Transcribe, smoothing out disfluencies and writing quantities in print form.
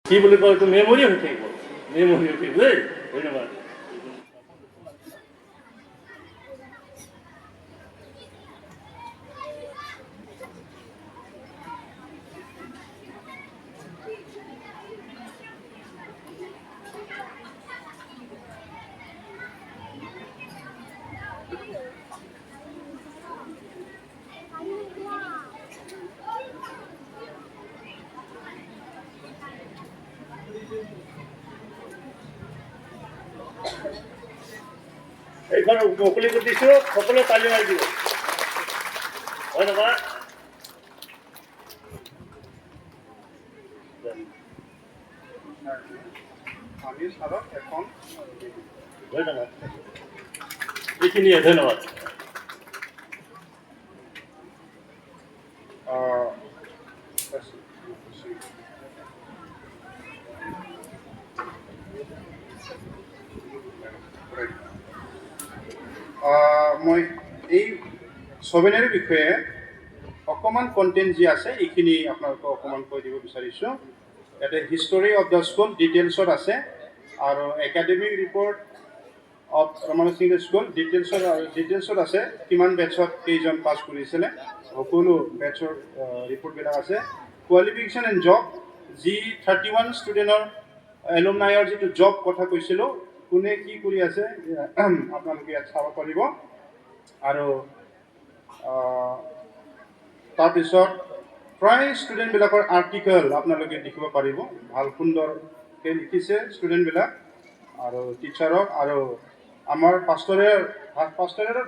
কি বুলি কয় এইটো মেমৰি হৈ থাকিব মেমৰি হৈ থাকিব দেই ধন্যবাদ এইখন মুকলি কৰি দিছোঁ সকলোৱে তালি মাৰি দিব ধন্যবাদ ধন্যবাদ এইখিনিয়ে ধন্যবাদ মই এই ছবিনেৰীৰ বিষয়ে অকণমান কণ্টেণ্ট যি আছে এইখিনি আপোনালোকক অকণমান কৈ দিব বিচাৰিছোঁ ইয়াতে হিষ্টৰী অফ দ্য স্কুল ডিটেইলছত আছে আৰু academic report of Ramananda Singh school ডিটেইলছত আছে কিমান বেটছত কেইজন পাছ কৰিছিলে সকলো বেটছৰ ৰিপৰ্টবিলাক আছে কোৱালিফিকেশ্যন এণ্ড জব যি 31 ষ্টুডেণ্টৰ এলুমনাইৰ যিটো জব কথা কৈছিলোঁ কোনে কি কৰি আছে আপোনালোকে ইয়াত চাব পাৰিব আৰু তাৰপিছত প্ৰায় ষ্টুডেণ্টবিলাকৰ আৰ্টিকেল আপোনালোকে দেখিব পাৰিব ভাল সুন্দৰকৈ লিখিছে ষ্টুডেণ্টবিলাক আৰু টিচাৰক আৰু আমাৰ পাষ্টৰেৰ ভিতৰত